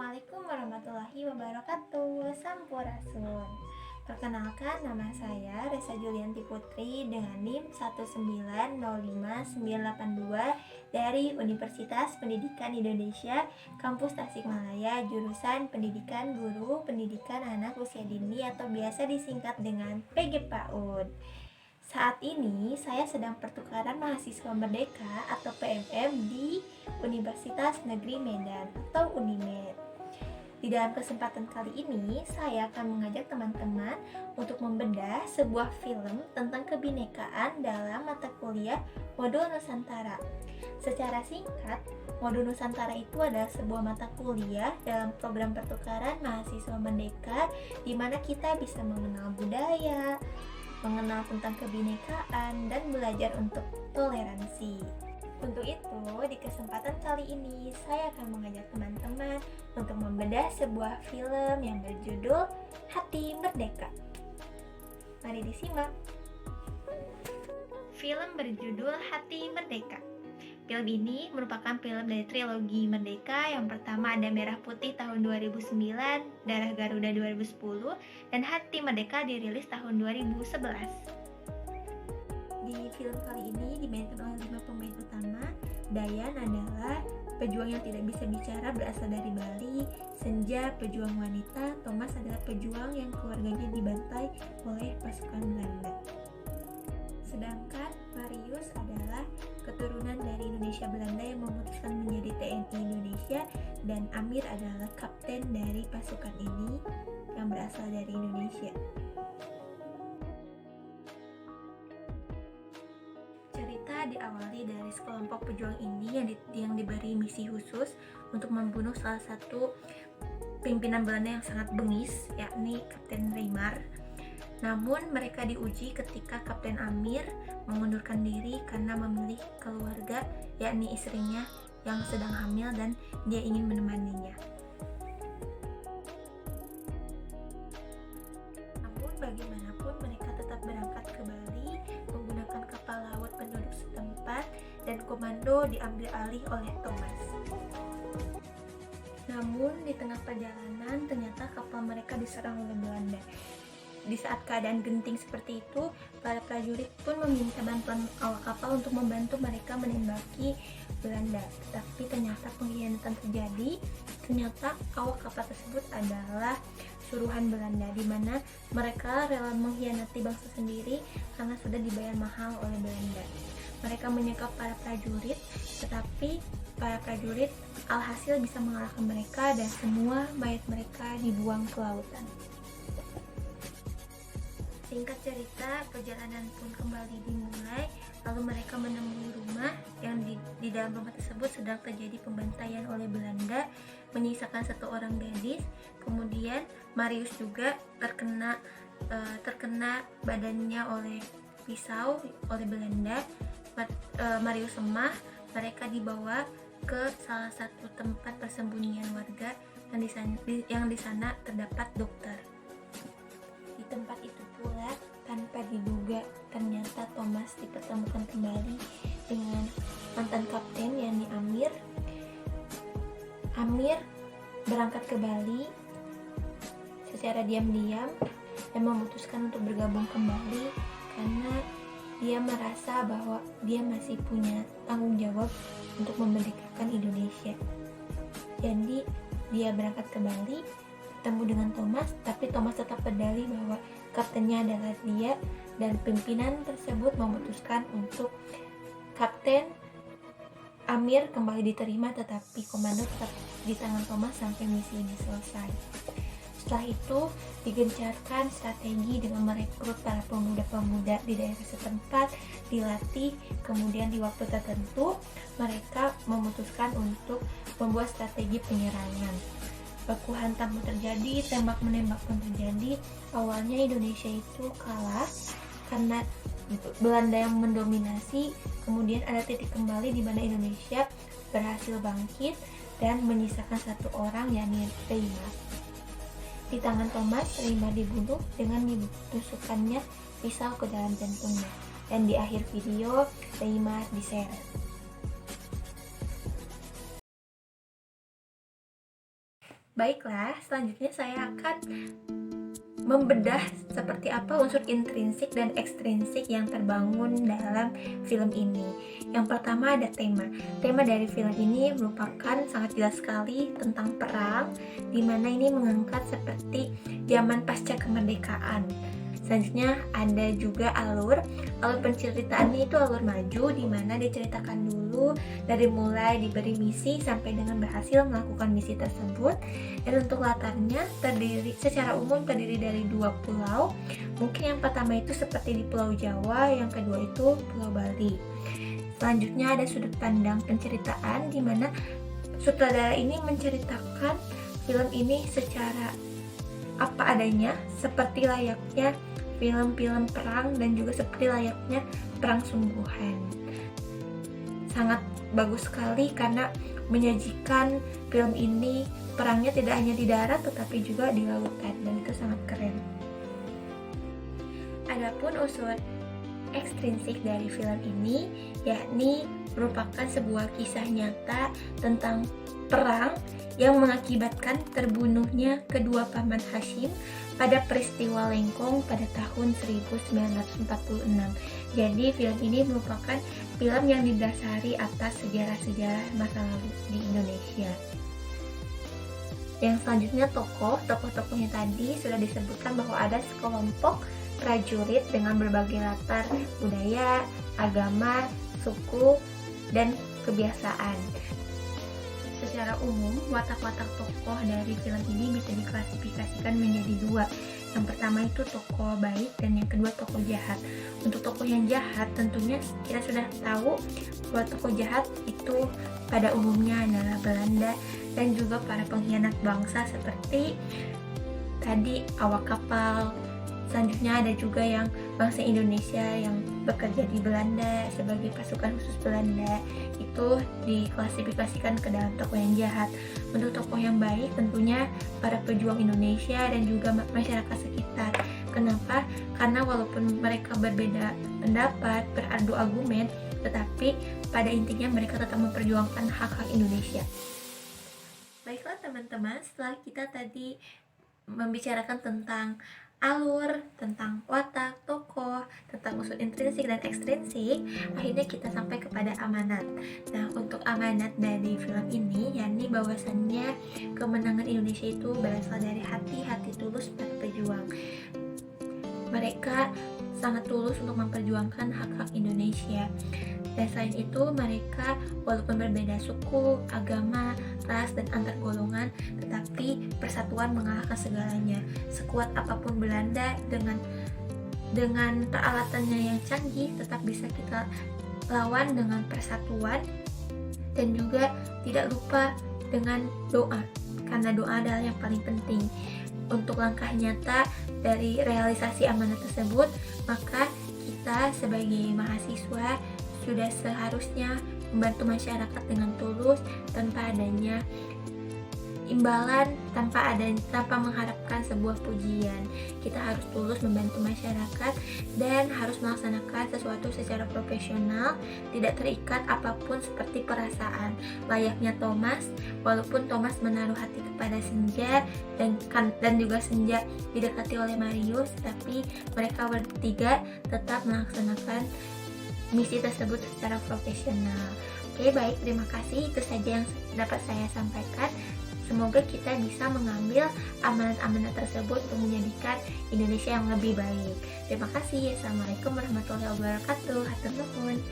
Assalamualaikum warahmatullahi wabarakatuh. Sampurasun. Perkenalkan, nama saya Resa Julianti Putri dengan NIM 1905982 dari Universitas Pendidikan Indonesia, Kampus Tasikmalaya, jurusan Pendidikan Guru, Pendidikan Anak Usia Dini atau biasa disingkat dengan PGPAUD. Saat ini saya sedang pertukaran mahasiswa merdeka atau PMM di Universitas Negeri Medan atau UNIMED. Di dalam kesempatan kali ini, saya akan mengajak teman-teman untuk membedah sebuah film tentang kebinekaan dalam mata kuliah Modul Nusantara. Secara singkat, Modul Nusantara itu adalah sebuah mata kuliah dalam program pertukaran mahasiswa merdeka di mana kita bisa mengenal budaya, mengenal tentang kebinekaan, dan belajar untuk toleransi. Untuk itu, di kesempatan kali ini saya akan mengajak teman-teman untuk membedah sebuah film yang berjudul Hati Merdeka. Mari disimak. Film berjudul Hati Merdeka. Film ini merupakan film dari trilogi Merdeka. Yang pertama ada Merah Putih tahun 2009, Darah Garuda 2010, dan Hati Merdeka dirilis tahun 2011. Di film kali ini dimainkan oleh 5 pemain utama. Dayan adalah pejuang yang tidak bisa bicara berasal dari Bali, Senja pejuang wanita, Thomas adalah pejuang yang keluarganya dibantai oleh pasukan Belanda. Sedangkan Marius adalah keturunan dari Indonesia Belanda yang memutuskan menjadi TNI Indonesia, dan Amir adalah kapten dari pasukan ini yang berasal dari Indonesia. Cerita diawali dari sekelompok pejuang ini yang diberi misi khusus untuk membunuh salah satu pimpinan Belanda yang sangat bengis, yakni Kapten Reymar. Namun mereka diuji ketika Kapten Amir mengundurkan diri karena memilih keluarga, yakni istrinya yang sedang hamil dan dia ingin menemaninya. Namun bagaimanapun mereka tetap berangkat ke Bali menggunakan kapal laut penduduk setempat dan komando diambil alih oleh Thomas. Namun di tengah perjalanan ternyata kapal mereka diserang oleh Belanda. Di saat keadaan genting seperti itu, para prajurit pun meminta bantuan awak kapal untuk membantu mereka menembaki Belanda. Tetapi ternyata pengkhianatan terjadi. Ternyata awak kapal tersebut adalah suruhan Belanda, di mana mereka rela mengkhianati bangsa sendiri karena sudah dibayar mahal oleh Belanda. Mereka menyekap para prajurit, tetapi para prajurit alhasil bisa mengalahkan mereka dan semua mayat mereka dibuang ke lautan. Singkat cerita, perjalanan pun kembali dimulai. Lalu mereka menemui rumah yang di dalam rumah tersebut sedang terjadi pembantaian oleh Belanda, menyisakan satu orang gadis. Kemudian Marius juga terkena badannya oleh pisau oleh Belanda. Marius lemah. Mereka dibawa ke salah satu tempat persembunyian warga yang di sana terdapat dokter. Di tempat itu pula, tanpa diduga, ternyata Thomas dipertemukan kembali dengan mantan kapten yakni Amir. Amir berangkat ke Bali secara diam-diam dan memutuskan untuk bergabung kembali karena dia merasa bahwa dia masih punya tanggung jawab untuk memerdekakan Indonesia. Jadi dia berangkat ke Bali, bertemu dengan Thomas, tapi Thomas tetap berdalih bahwa kaptennya adalah dia, dan pimpinan tersebut memutuskan untuk Kapten Amir kembali diterima, tetapi komando tetap di tangan Thomas sampai misi ini selesai. Setelah itu digencarkan strategi dengan merekrut para pemuda-pemuda di daerah setempat, dilatih, kemudian di waktu tertentu mereka memutuskan untuk membuat strategi penyerangan. Baku hantam pun terjadi, tembak menembak pun terjadi. Awalnya Indonesia itu kalah karena Belanda yang mendominasi. Kemudian ada titik kembali di mana Indonesia berhasil bangkit dan menyisakan satu orang, yakni Reymar. Di tangan Thomas, Reymar dibunuh dengan ditusukkannya pisau ke dalam jantungnya. Dan di akhir video, Reymar diseret. Baiklah, selanjutnya saya akan membedah seperti apa unsur intrinsik dan ekstrinsik yang terbangun dalam film ini. Yang pertama ada tema. Tema dari film ini merupakan sangat jelas sekali tentang perang, di mana ini mengangkat seperti zaman pasca kemerdekaan. Selanjutnya ada juga alur penceritaannya itu alur maju, di mana diceritakan dulu dari mulai diberi misi sampai dengan berhasil melakukan misi tersebut. Dan untuk latarnya secara umum terdiri dari 2 pulau. Mungkin yang pertama itu seperti di Pulau Jawa, yang kedua itu Pulau Bali. Selanjutnya ada sudut pandang penceritaan, di mana sutradara ini menceritakan film ini secara apa adanya, seperti layaknya film-film perang dan juga seperti layaknya perang sungguhan. Sangat bagus sekali karena menyajikan film ini perangnya tidak hanya di darat tetapi juga di lautan, dan itu sangat keren. Adapun unsur ekstrinsik dari film ini yakni merupakan sebuah kisah nyata tentang perang yang mengakibatkan terbunuhnya kedua paman Hashim pada peristiwa Lengkong pada tahun 1946. Jadi film ini merupakan film yang didasari atas sejarah-sejarah masa lalu di Indonesia. Yang selanjutnya tokoh-tokohnya tadi sudah disebutkan bahwa ada sekelompok prajurit dengan berbagai latar budaya, agama, suku, dan kebiasaan. Secara umum, watak-watak tokoh dari film ini bisa diklasifikasikan menjadi 2. Yang pertama itu tokoh baik dan yang kedua tokoh jahat. Untuk tokoh yang jahat tentunya kita sudah tahu bahwa tokoh jahat itu pada umumnya adalah Belanda dan juga para pengkhianat bangsa seperti tadi awak kapal. Selanjutnya ada juga yang bangsa Indonesia yang bekerja di Belanda sebagai pasukan khusus Belanda, itu diklasifikasikan ke dalam tokoh yang jahat. Untuk tokoh yang baik tentunya para pejuang Indonesia dan juga masyarakat sekitar. Kenapa? Karena walaupun mereka berbeda pendapat, beradu argumen, tetapi pada intinya mereka tetap memperjuangkan hak-hak Indonesia. Baiklah teman-teman, setelah kita tadi membicarakan tentang alur, tentang watak, tokoh, tentang unsur intrinsik dan ekstrinsik, akhirnya kita sampai kepada amanat. Nah, untuk amanat dari film ini, yakni bahwasannya kemenangan Indonesia itu berasal dari hati tulus para pejuang. Mereka sangat tulus untuk memperjuangkan hak-hak Indonesia. Dan selain itu, mereka walaupun berbeda suku, agama, ras, dan antar golongan, tetapi persatuan mengalahkan segalanya. Sekuat apapun Belanda dengan peralatannya yang canggih, tetap bisa kita lawan dengan persatuan. Dan juga tidak lupa dengan doa, karena doa adalah yang paling penting. Untuk langkah nyata dari realisasi amanat tersebut, maka kita sebagai mahasiswa sudah seharusnya membantu masyarakat dengan tulus, tanpa adanya imbalan, tanpa mengharapkan sebuah pujian. Kita harus tulus membantu masyarakat dan harus melaksanakan sesuatu secara profesional, tidak terikat apapun seperti perasaan. Layaknya Thomas, walaupun Thomas menaruh hati kepada Senja dan juga Senja didekati oleh Marius, tapi mereka bertiga tetap melaksanakan misi tersebut secara profesional. Oke, baik, terima kasih. Itu saja yang dapat saya sampaikan. Semoga kita bisa mengambil amanat-amanat tersebut untuk menjadikan Indonesia yang lebih baik. Terima kasih. Assalamualaikum warahmatullahi wabarakatuh. Hatur nuhun.